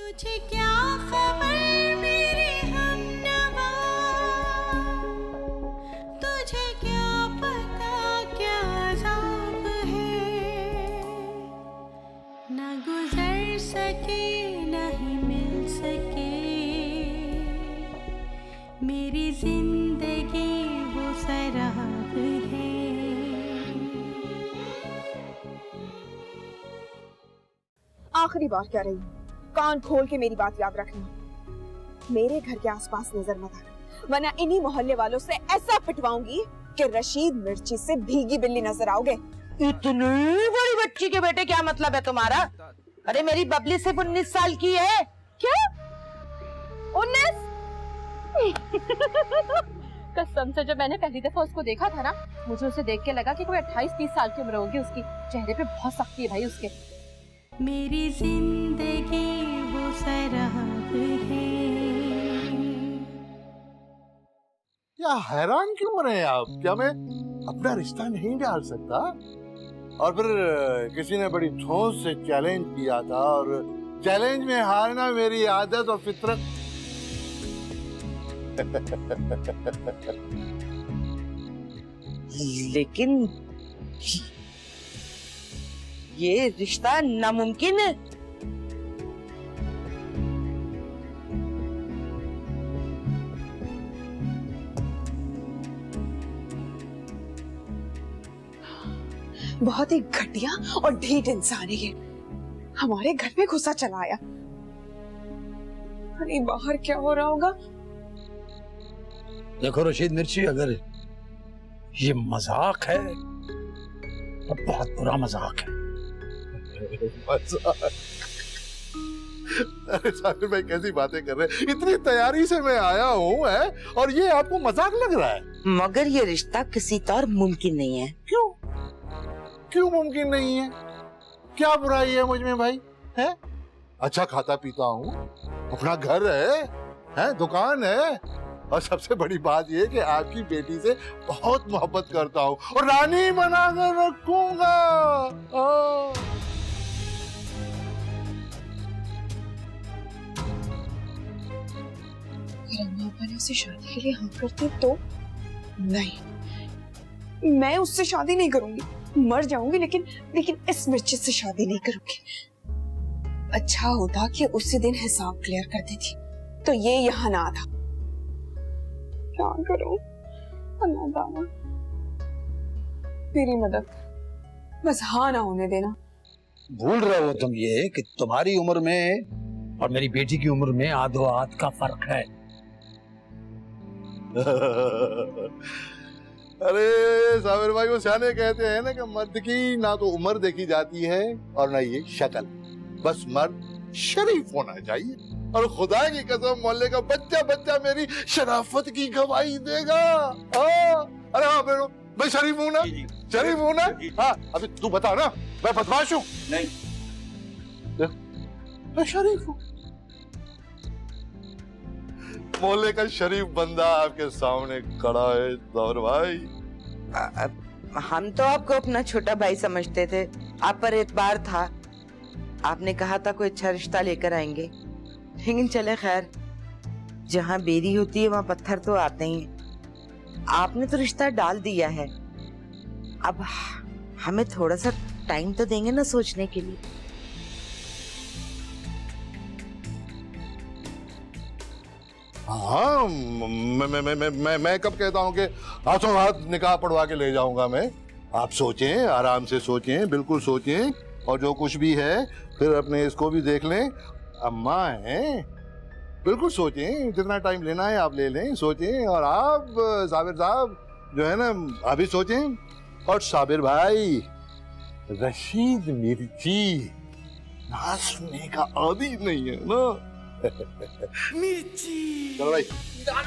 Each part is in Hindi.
तुझे क्या खबर मेरे हमनवा, तुझे क्या पता क्या अज़ाब है, न गुजर सके न ही मिल सके मेरी जिंदगी वो सराब है। आखिरी बार कह रही हूँ, कान खोल के मेरी बात याद रखना। मेरे घर के आसपास नजर मत आना, वरना इन्हीं मोहल्ले वालों से ऐसा पिटवाऊंगी कि रशीद मिर्ची से भीगी बिल्ली नजर आओगे। इतनी बड़ी बच्ची के बेटे, क्या मतलब है तुम्हारा? अरे मेरी बबली सिर्फ 19 साल की है। क्या 19? कसम से जब मैंने पहली दफा उसको देखा था ना, मुझे उसे देख के लगा कि कोई 28-30 साल की उम्र होगी उसकी। चेहरे पे बहुत सख्ती है भाई उसके। मेरी जिंदगी वो सराब है। क्या हैरान क्यों रहे आप? क्या मैं अपना रिश्ता नहीं डाल सकता? और फिर किसी ने बड़ी ठोस से चैलेंज किया था और चैलेंज में हारना मेरी आदत और फितरत। लेकिन ये रिश्ता नामुमकिन है। बहुत ही घटिया और ढीठ इंसान है ये। हमारे घर में घुसा चला आया। अरे बाहर क्या हो रहा होगा? देखो रशीद मिर्ची, अगर ये मजाक है तो बहुत बुरा मजाक है। अरे साकिर भाई कैसी बातें कर रहे हैं? इतनी तैयारी से मैं आया हूँ है और ये आपको मजाक लग रहा है? मगर ये रिश्ता किसी तरह मुमकिन नहीं है। क्यों? क्यों मुमकिन नहीं है? क्या बुराई है मुझ में भाई? है अच्छा खाता पीता हूँ, अपना घर है, दुकान है, और सबसे बड़ी बात ये कि आपकी बेटी से बहुत मोहब्बत करता हूँ और रानी बनाकर रखूंगा। मैंने उसे शादी के लिए हाँ करती तो नहीं, मैं उससे शादी नहीं करूंगी। मर जाऊंगी लेकिन इस मिर्ची से शादी नहीं करूंगी। अच्छा होता कि उसी दिन हिसाब क्लियर कर देती तो ये यहाँ ना आता। क्या करूं? अल्लाह मेरी मदद, बस हाँ ना होने देना। भूल रहे हो तुम ये कि तुम्हारी उम्र में और मेरी बेटी की उम्र में आधो आध का फर्क है। अरे साबिर भाई, वो सियाने कहते हैं ना कि मर्द की ना तो उम्र देखी जाती है और ना ये शक्ल, बस मर्द शरीफ होना चाहिए। और खुदा की कसम मोहल्ले का बच्चा बच्चा मेरी शराफत की गवाही देगा। अरे हाँ बेरो, मैं शरीफ हूँ ना? शरीफ हूँ ना? हाँ अभी तू बता ना, मैं बदमाश हूँ? नहीं, मैं शरीफ हूँ। मोहल्ले का शरीफ बंदा आपके सामने खड़ा है साबिर भाई। हम तो आपको अपना छोटा भाई समझते थे, आप पर एतबार था। आपने कहा था कोई अच्छा रिश्ता लेकर आएंगे, लेकिन चले खैर, जहाँ बेरी होती है वहाँ पत्थर तो आते ही हैं। आपने तो रिश्ता डाल दिया है, अब हमें थोड़ा सा टाइम तो देंगे ना सोचने के लिए। हाँ मैं कब कहता हूँ कि हाथों हाथ निकाह पढ़वा के ले जाऊंगा मैं। आप सोचें, आराम से सोचें, बिल्कुल सोचें, और जो कुछ भी है फिर अपने इसको भी देख लें। अम्मा हैं, बिल्कुल सोचें, जितना टाइम लेना है आप ले लें, सोचें। और आप साबिर साहब जो है ना, अभी सोचें। और साबिर भाई, रशीद मिर्ची ना सुनने का आदी नहीं है ना। मिर्ची चलो भाई, आ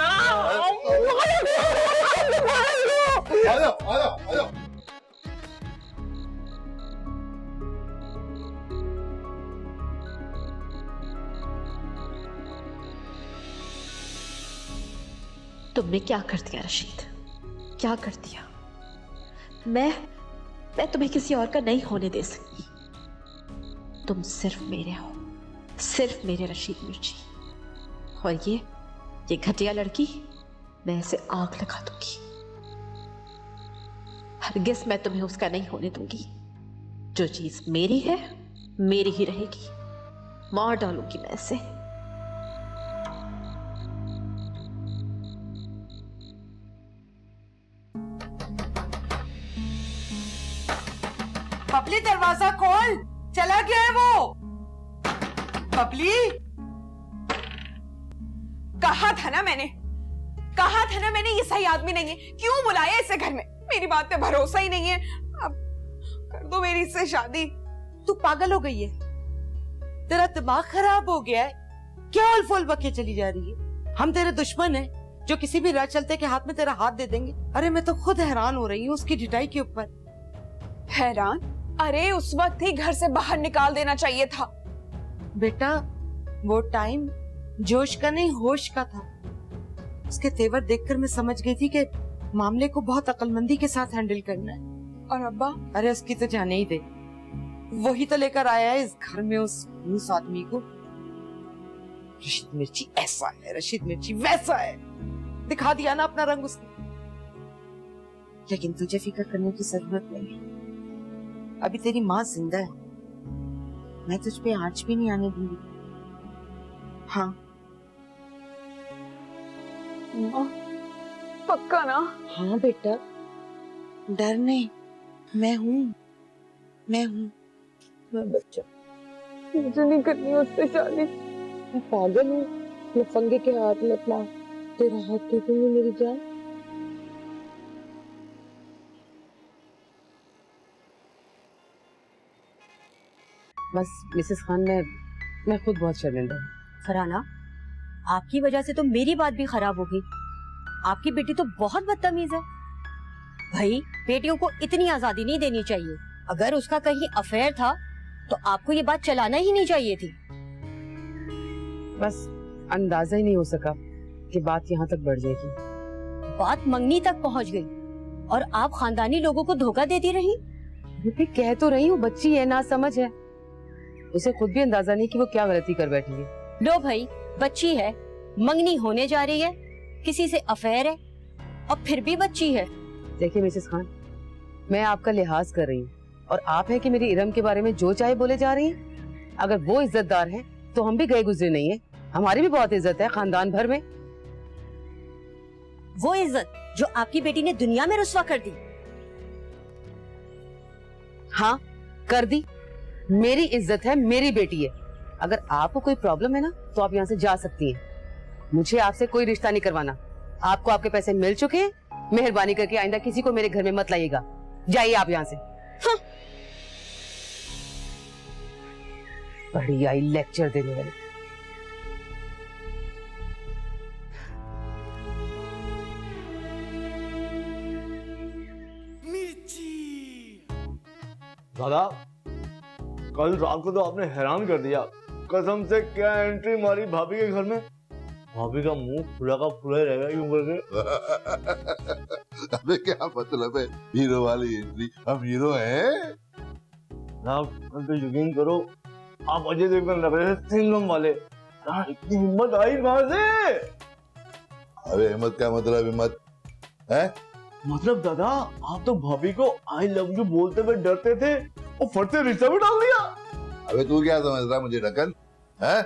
जाओ। तुमने क्या कर दिया रशीद, क्या कर दिया? मैं तुम्हें किसी और का नहीं होने दे सकती। तुम सिर्फ मेरे हो, सिर्फ मेरे रशीद मिर्ची। और ये घटिया लड़की, मैं इसे आग लगा दूंगी। हरगिज़ मैं तुम्हें उसका नहीं होने दूंगी। जो चीज मेरी है मेरी ही रहेगी। मार डालूंगी मैं इसे। बबली दरवाजा खोल, चला गया है वो। बबली, कहा था ना मैंने ये सही आदमी नहीं है। क्यों बुलाया इसे घर में? मेरी बात पे भरोसा ही नहीं है। अब कर दो मेरी इससे शादी। तू पागल हो गई है? तेरा दिमाग खराब हो गया है क्या? उलफुल बके चली जा रही है। हम तेरे दुश्मन हैं जो किसी भी राह चलते के हाथ में तेरा हाथ दे देंगे। अरे मैं तो खुद हैरान हो रही हूँ उसकी ढिठाई के ऊपर। हैरान? अरे उस वक्त ही घर से बाहर निकाल देना चाहिए था। बेटा वो टाइम जोश का नहीं होश का था। उसके तेवर देखकर मैं समझ गई थी कि मामले को बहुत अक्लमंदी के साथ हैंडल करना है। और अब्बा? अरे उसकी तो जाने ही दे। वही तो लेकर आया है इस घर में उस आदमी को। रशीद मिर्ची ऐसा है, रशीद मिर्ची वैसा है। दिखा दिया ना अपना रंग उसने। लेकिन तुझे फिक्र करने की जरूरत नहीं है। अभी तेरी माँ जिंदा है। मैं तुझ पे आंच भी नहीं आने दूंगी। हाँ माँ, पक्का ना? हाँ बेटा, डर नहीं। मैं हूँ मैं बच्चा। मुझे नहीं करनी उससे शादी। मैं पागल हूँ? मैं फंगे के हाथ में अपना तेरा हाथ दे दूंगी मेरी जान। बस मिसेस खान, मैं खुद बहुत शर्मिंदा हूँ। फरहाना, आपकी वजह से तो मेरी बात भी खराब हो गई। आपकी बेटी तो बहुत बदतमीज है। भाई, बेटियों को इतनी आजादी नहीं देनी चाहिए। अगर उसका कहीं अफेयर था तो आपको ये बात चलाना ही नहीं चाहिए थी। बस अंदाजा ही नहीं हो सका कि बात यहाँ तक बढ़ जाएगी। बात मंगनी तक पहुँच गई और आप खानदानी लोगों को धोखा देती रही। मैं कह तो रही हूँ बच्ची है, ना समझ है। उसे खुद भी अंदाजा नहीं कि वो क्या गलती कर बैठी है। लो भाई, बच्ची है, मंगनी होने जा रही है, किसी से अफेयर है और फिर भी बच्ची है। देखिए मिसेस खान, मैं आपका लिहाज कर रही हूँ और आप है कि मेरी इरम के बारे में जो चाहे बोले जा रही हैं। अगर वो इज्जतदार है तो हम भी गए गुजरे नहीं है। हमारी भी बहुत इज्जत है खानदान भर में। वो इज्जत जो आपकी बेटी ने दुनिया में रुस्वा कर दी। हाँ कर दी। मेरी इज्जत है, मेरी बेटी है। अगर आपको कोई प्रॉब्लम है ना तो आप यहाँ से जा सकती हैं। मुझे आपसे कोई रिश्ता नहीं करवाना। आपको आपके पैसे मिल चुके हैं। मेहरबानी करके आइंदा किसी को मेरे घर में मत लाइएगा। जाइए आप यहाँ से। हाँ। बड़ी आई लेक्चर देने वाली। दादा, कल रात को तो आपने हैरान कर दिया। कसम से क्या एंट्री मारी भाभी के घर में। भाभी का मुंह खुला का खुला ही रहेगा यूं करके। अबे क्या मतलब है हीरो वाली एंट्री? हम हीरो हैं? आप तो यकीन करो, आप अजय देवगन लग रहे थे सिंघम वाले। इतनी हिम्मत आई कहां से? अबे हिम्मत क्या मतलब? हिम्मत है मतलब दादा, आप तो भाभी को आई लव यू बोलते हुए डरते थे और फट से रिश्ता भी डाल दिया। अबे तू क्या समझ रहा मुझे ढक्कन है?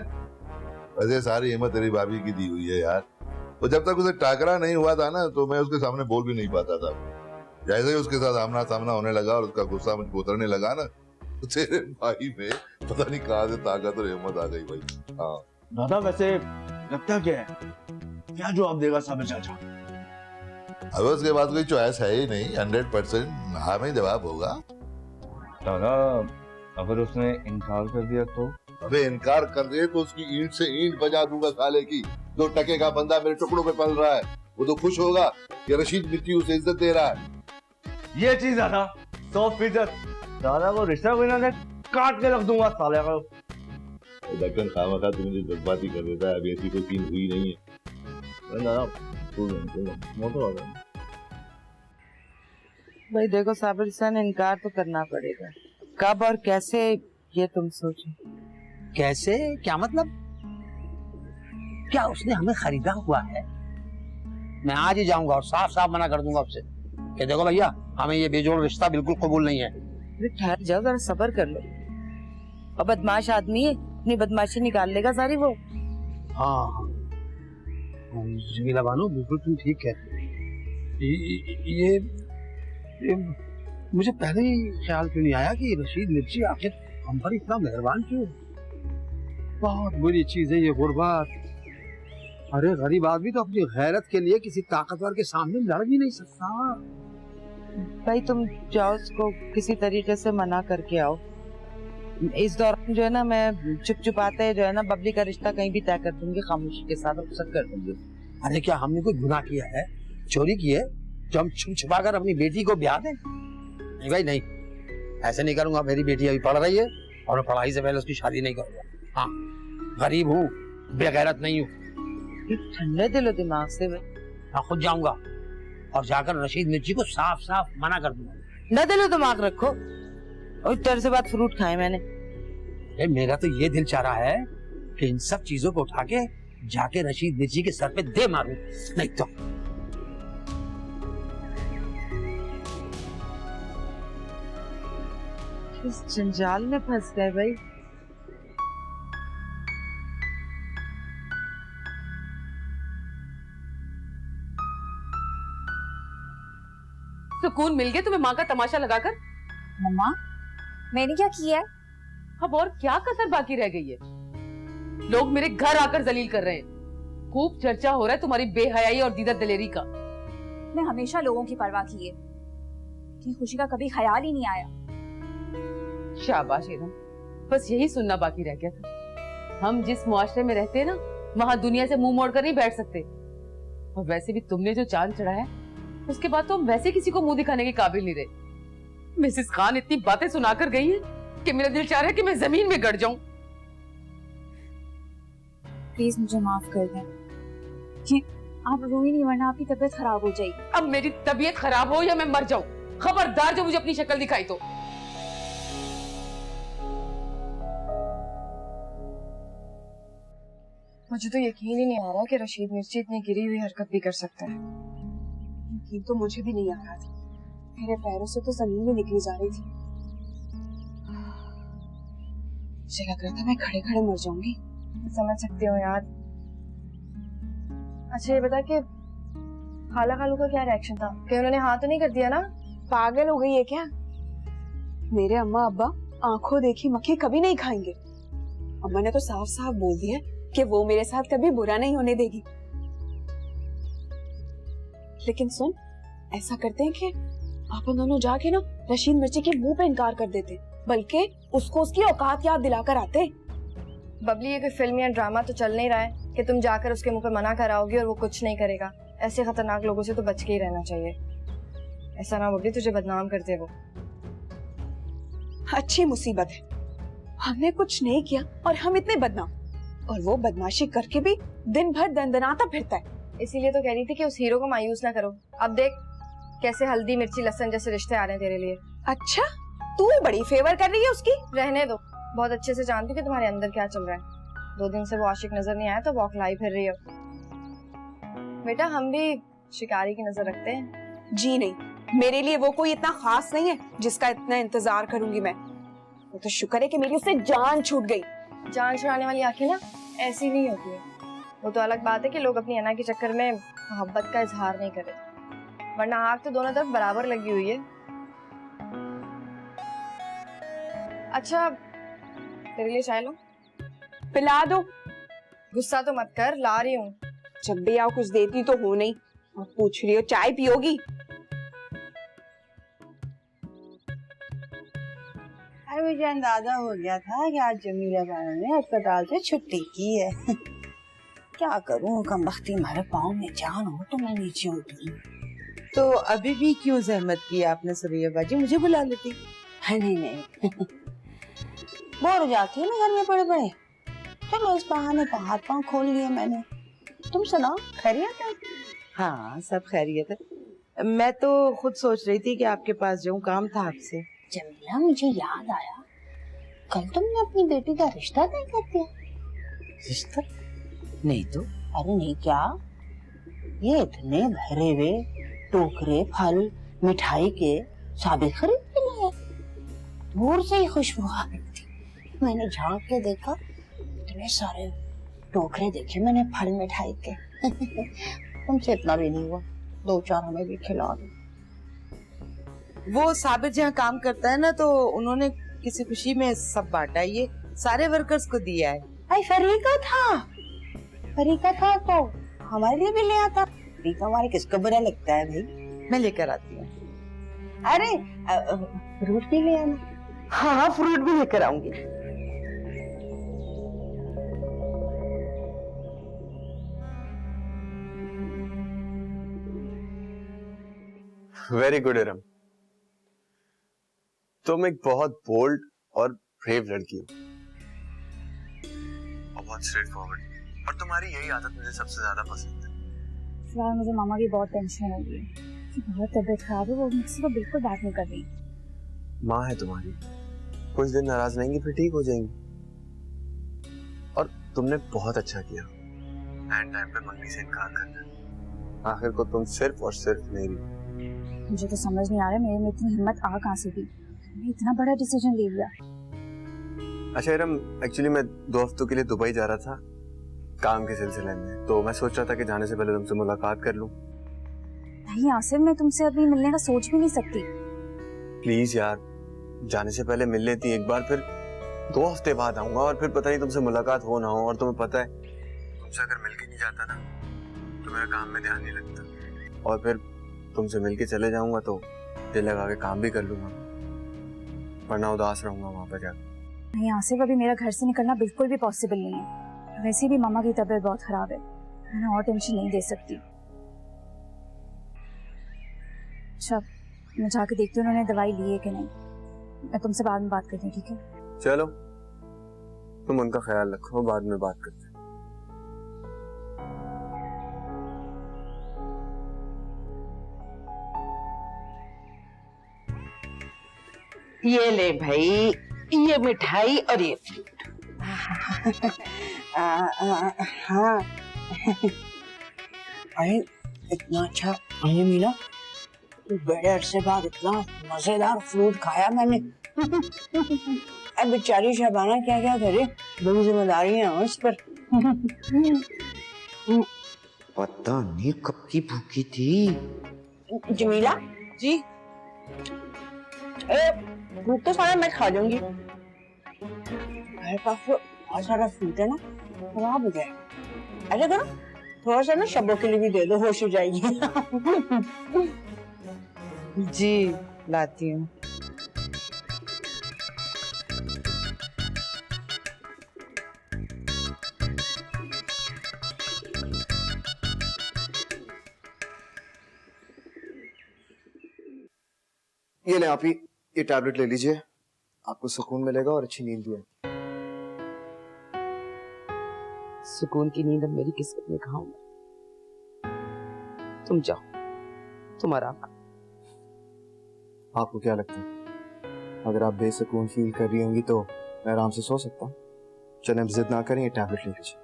वैसे सारी हिम्मत तेरी भाभी की दी हुई है यार। तो जब तक उसे टाकरा नहीं हुआ था ना तो मैं उसके सामने बोल भी नहीं पाता था। जैसे ही उसके साथ आमना सामना होने लगा और उसका गुस्सा मुझ पर उतरने लगा ना, तो तेरे भाई में पता नहीं कहां से ताकत और हिम्मत आ गई भाई। हाँ दादा, वैसे लगता क्या है, क्या जवाब देगा साबिर चाचा? अब उसके बाद कोई चॉइस है ही नहीं। 100% हाँ में जवाब होगा। दादा, अगर उसने इनकार कर दिया तो? अबे इनकार कर दे तो उसकी ईंट से ईंट बजा दूंगा साले की। 2 टके का बंदा मेरे टुकड़ों पे पल रहा है, वो तो खुश होगा कि रशीद मिट्टी उसे इज्जत दे रहा है। ये चीज दादा 100%। दादा को रिश्ता कोई ना दे, काट के रख दूंगा साले को। ढक्कन खामखा तू मुझे जज्बाती कर देता है। अभी ऐसी कोई सीन हुई नहीं है। दादा मोटो भाई देखो साबिर सन, इनकार तो करना पड़ेगा। कब और कैसे ये तुम सोचो। कैसे? क्या मतलब? क्या उसने हमें खरीदा हुआ है? मैं आज ही जाऊंगा और साफ साफ मना कर दूंगा उससे कि देखो भैया, हमें ये बेजोड़ रिश्ता बिल्कुल कबूल नहीं है। अरे ठहर जाओ, जरा सब्र कर लो। और बदमाश आदमी है, अपनी बदमाशी निकाल लेगा सारी वो। हाँ हाँ जमीला बानो, बिल्कुल तुम ठीक है। ये मुझे पहले ही ख्याल क्यों नहीं आया कि रशीद मिर्ची आखिर हम पर इतना मेहरबान क्यों? बहुत बुरी चीज है ये गुर्बत। अरे गरीब आदमी तो अपनी गैरत के लिए किसी ताकतवर के सामने लड़ भी नहीं सकता। भाई तुम जाओ, उसको किसी तरीके से मना करके आओ। इस दौरान जो है ना, मैं चुप आते जो है ना बबली का रिश्ता कहीं भी तय कर दूंगी, खामोशी के साथ रुखसत कर दूंगी। अरे क्या हमने कोई गुनाह किया है, चोरी की है जो हम छुपा कर अपनी बेटी को ब्याह दें? नहीं भाई नहीं, ऐसे नहीं करूंगा। मेरी बेटी अभी पढ़ रही है और मैं पढ़ाई से पहले उसकी शादी नहीं करूंगा। हाँ गरीब हूँ, बेगैरत नहीं हूँ। ठंडे दिलो दिमाग से भाई। मैं खुद जाऊंगा और जाकर रशीद मिर्ची को साफ साफ मना कर दूंगा। न दिलो दिमाग रखो, और तरह से बात फ्रूट खाए मैंने। अरे मेरा तो ये दिल चाह रहा है कि इन सब चीजों को उठा के जाके रशीद मिर्ची के सर पे दे मारूं, नहीं तो इस जंजाल में फंस गए भाई। सुकून मिल गया तुम्हें माँ का तमाशा लगाकर? मम्मा मैंने क्या किया है? अब और क्या कसर बाकी रह गई है? लोग मेरे घर आकर जलील कर रहे हैं। खूब चर्चा हो रहा है तुम्हारी बेहयाई और दीदा दिलेरी का। मैं हमेशा लोगों की परवाह की है, कि खुशी का कभी ख्याल ही नहीं आया। शाबाश एरम, बस यही सुनना बाकी रह गया था। हम जिस मुआशरे में रहते हैं ना, वहाँ दुनिया से मुंह मोड़कर नहीं बैठ सकते। और वैसे भी तुमने जो चांद चढ़ाया है, उसके बाद तो हम वैसे किसी को मुंह दिखाने के काबिल नहीं रहे। मिसेस खान इतनी बातें सुनाकर गई है कि मेरा दिल चाह रहा है कि मैं जमीन में गड़ जाऊं। प्लीज मुझे माफ कर दें। कि आप रोई नहीं, वरना आपकी तबीयत खराब हो जाएगी। अब मेरी तबीयत खराब हो या मैं मर जाऊं, खबरदार जो मुझे अपनी शक्ल दिखाई तो। मुझे तो यकीन ही नहीं आ रहा कि रशीद मिर्ची इतनी गिरी हुई हरकत भी कर सकता है। यकीन तो मुझे भी नहीं आ रहा था। मेरे पैरों से तो जमीन ही निकली जा रही थी। मुझे लग रहा था मैं खड़े खड़े मर जाऊंगी। समझ सकती हूँ यार। अच्छा ये बता कि खाला खालू का क्या रिएक्शन था? कि उन्होंने हाँ तो नहीं कर दिया ना? पागल हो गई है क्या? मेरे अम्मा अब्बा आंखों देखी मक्खी कभी नहीं खाएंगे। अम्मा ने तो साफ साफ बोल दिया कि वो मेरे साथ कभी बुरा नहीं होने देगी। लेकिन सुन, ऐसा करते हैं कि अपन दोनों जाके ना रशीद मिर्ची के मुंह पे इनकार कर देते, बल्कि उसको उसकी औकात याद दिलाकर आते। बबली, ये कोई फिल्म या ड्रामा तो चल नहीं रहा है कि तुम जाकर उसके मुंह पे मना कराओगी और वो कुछ नहीं करेगा। ऐसे खतरनाक लोगों से तो बच के ही रहना चाहिए। ऐसा ना बबली तुझे बदनाम कर दे वो। अच्छी मुसीबत है, हमने कुछ नहीं किया और हम इतने बदनाम, और वो बदमाशी करके भी दिन भर दंदनाता फिरता है। इसीलिए तो कह रही थी कि उस हीरो को मायूस ना करो। अब देख कैसे हल्दी मिर्ची लहसुन जैसे रिश्ते आ रहे हैं तेरे लिए। अच्छा, तू बड़ी फेवर कर रही है उसकी? रहने दो, बहुत अच्छे से जानती हूँ कि तुम्हारे अंदर क्या चल रहा है। 2 दिन से वो आशिक नजर नहीं आया तो बौखलाई फिर रही हो। बेटा हम भी शिकारी की नजर रखते हैं। जी नहीं, मेरे लिए वो कोई इतना खास नहीं है जिसका इतना इंतजार करूंगी मैं। वो तो शुक्र है कि मेरी उससे जान छूट गई। जान छुड़ाने वाली आंखें ना ऐसी नहीं होती है। वो तो अलग बात है कि लोग अपनी अना के चक्कर में मोहब्बत का इजहार नहीं करे, वरना आग तो दोनों तरफ बराबर लगी हुई है। अच्छा तेरे लिए चाय लो। पिला दो। गुस्सा तो मत कर, ला रही हूँ। जब भी आओ कुछ देती तो हो नहीं, और पूछ रही हो चाय पियोगी? अरे मुझे अंदाजा हो गया था कि आज जमीला बानो ने अस्पताल से छुट्टी की है। क्या करूं, कमबख्ती मारे पाँव में जान हो तो मैं नीचे उतरूं। तो अभी भी क्यों जहमत की आपने सुरैया बाजी, मुझे बुला लेती। नहीं नहीं बोर हो जाती हूँ मैं घर में पड़े पड़े। चलो इस बहाने तो हाथ पाँव खोल लिए मैंने। तुम सुनाओ, खैरियत है? हाँ सब खैरियत है। मैं तो खुद सोच रही थी कि आपके पास जाऊं, काम था आपसे। जमीला मुझे याद आया, कल तुमने अपनी बेटी का रिश्ता तय कर दिया। रिश्ता नहीं तो अरे नहीं क्या, ये इतने भरे हुए टोकरे फल मिठाई के साबित खरीद के लाए। दूर से ही खुशबू आ रही थी, मैंने झांक के देखा, इतने सारे टोकरे देखे मैंने फल मिठाई के। तुमसे इतना भी नहीं हुआ, 2-4 हमें भी खिला दो। वो साबिर जहाँ काम करता है ना, तो उन्होंने किसी खुशी में सब बांटा, ये सारे वर्कर्स को दिया है। भाई फरीका था तो हमारे लिए भी ले आता। फरीका हमारे किसको बुरा लगता है भाई। मैं लेकर आती हूँ। अरे फ्रूट भी ले आना। हाँ, फ्रूट भी लेकर आऊंगी। वेरी गुड इरम, तुम एक बहुत बोल्ड और ब्रेव लड़की हो और बहुत स्ट्रेट फॉरवर्ड, और तुम्हारी यही आदत मुझे सबसे ज्यादा पसंद है। फिलहाल मुझे मामा की बहुत टेंशन हो रही है कि बहुत तबीयत खराब है, वो मुझसे तो बिल्कुल बात नहीं कर रही। माँ है तुम्हारी, कुछ दिन नाराज रहेंगी फिर ठीक हो जाएंगी। और तुमने बहुत अच्छा किया एंड टाइम पे मम्मी से इनकार करना। आखिर को तुम सिर्फ और सिर्फ मेरी। मुझे तो समझ नहीं आ रहा मेरे में इतनी हिम्मत आ कहाँ से थी, मैंने इतना बड़ा डिसीजन ले लिया। अच्छा इरम, एक्चुअली मैं 2 हफ्तों के लिए दुबई जा रहा था काम के सिलसिले में, तो मैं सोच रहा था कि जाने से पहले तुमसे मुलाकात कर लूं। नहीं आसिफ, मैं तुमसे अभी मिलने का सोच भी नहीं सकती। प्लीज यार, जाने से पहले मिल लेती एक बार, फिर 2 हफ्ते बाद आऊंगा और फिर पता नहीं तुमसे मुलाकात हो ना हो। और तुम्हें पता है तुमसे अगर मिलके नहीं जाता ना तो मेरा काम में ध्यान नहीं लगता, और फिर तुमसे मिलके चले जाऊंगा तो दिल लगा के काम भी कर लूंगा, वरना उदास रहूंगा वहां पर जाकर। नहीं आसिफ, अभी मेरा घर से निकलना बिल्कुल भी पॉसिबल नहीं है। वैसे भी मामा की तबीयत बहुत खराब है, मैं और टेंशन नहीं दे सकती। अच्छा, मैं जाके देखती हूँ उन्होंने दवाई ली है कि नहीं। मैं तुमसे बाद में बात करती हूँ, ठीक है? चलो, तुम उनका ख्याल रखो, बाद में बात करते हैं। ये ले भाई, ये मिठाई और ये फ्रूट। हाँ अरे इतना अच्छा मुझे मिला, तो बड़े अरसे बाद इतना मजेदार फ्रूट खाया मैंने। अब बेचारी शबाना क्या क्या करे, बड़ी जिम्मेदारी है उस पर। पता नहीं कब की भूखी थी। जमीला जी, फ्रूट तो सारा मैं खा जाऊंगी, मेरे पास तो बहुत सारा फ्रूट है ना, खराब हो जाएगा। ऐसा करो, थोड़ा सा ना शब्बों के लिए भी दे दो, होश हो जाएगी। जी लाती हूँ। ये ले आप ही, ये टैबलेट ले लीजिए, आपको सुकून मिलेगा और अच्छी नींद भी आएगी। सुकून की नींद अब मेरी किस्मत में कहाँ होगी। तुम जाओ, तुम आराम करो। आपको क्या लगता है, अगर आप बेसुकून फील कर रही होंगी तो मैं आराम से सो सकता हूँ? चलें अब जिद ना करें, ये टैबलेट ले लीजिए।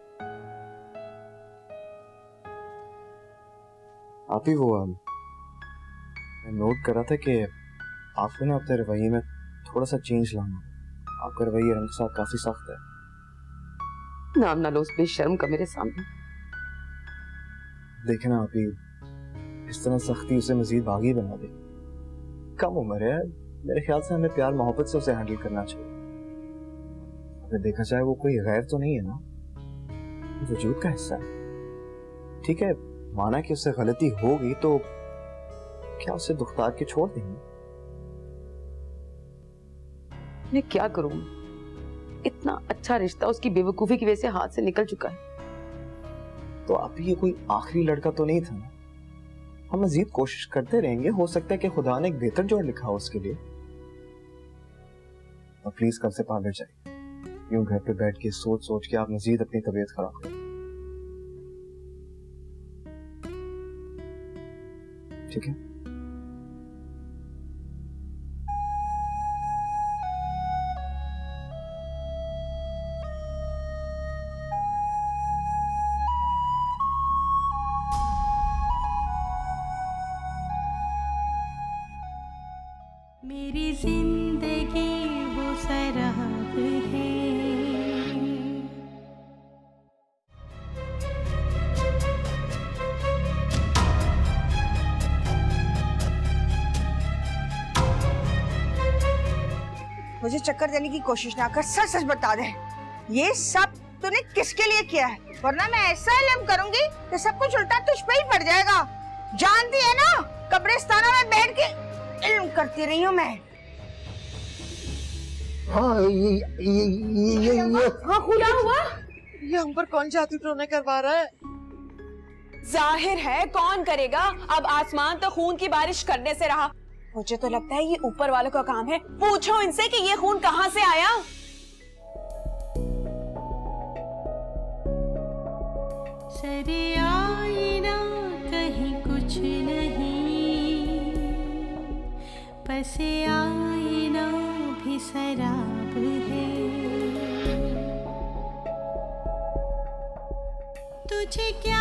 आप ही वो मैं नोट कर रहा था कि आपको ना अपने रवैये में थोड़ा सा चेंज लाना। आपका रवैया रंग के साथ काफी सख्त है। नाम ना लो उस बेशर्म का मेरे सामने। देखे ना आप ही, इस तरह सख्ती उसे मजीद बागी बना दे। कम उम्र है, मेरे ख्याल से हमें प्यार मोहब्बत से उसे हैंडल करना चाहिए। अगर देखा जाए वो कोई गैर तो नहीं है ना, वजूद का हिस्सा है। ठीक है, माना कि उससे गलती होगी तो क्या उसे दुख्तार के छोड़ देंगे? मैं क्या करूं? इतना अच्छा रिश्ता उसकी बेवकूफी की वजह से हाथ से निकल चुका है। तो आप ये कोई आखिरी लड़का तो नहीं था ना? हम मजीद कोशिश करते रहेंगे, हो सकता है कि खुदा ने एक बेहतर जोड़ लिखा हो उसके लिए। तो प्लीज कल से पार्लर जाइए, यूं घर पे बैठ के सोच सोच के आप मजीद अपनी तबीयत खराब करें। ठीक है? मेरी जिंदगी वो शराब है। मुझे चक्कर देने की कोशिश ना कर, सच सच बता दे, ये सब तूने किसके लिए किया है? वरना मैं ऐसा इल्म करूंगी कि सब कुछ उल्टा तुझ पे ही पड़ जाएगा। जानती है ना, कब्रिस्तानों में बैठ के इल्म करती रही हूँ मैं। हाँ क्या हुआ? ये हम पर कौन जादू टोना करवा रहा है? जाहिर है कौन करेगा, अब आसमान तो खून की बारिश करने से रहा। मुझे तो लगता है ये ऊपर वालों का काम है। पूछो इनसे कि ये खून कहाँ से आया। सरे आईना कहीं कुछ नहीं, पसे आईना भी शराब है। तुझे क्या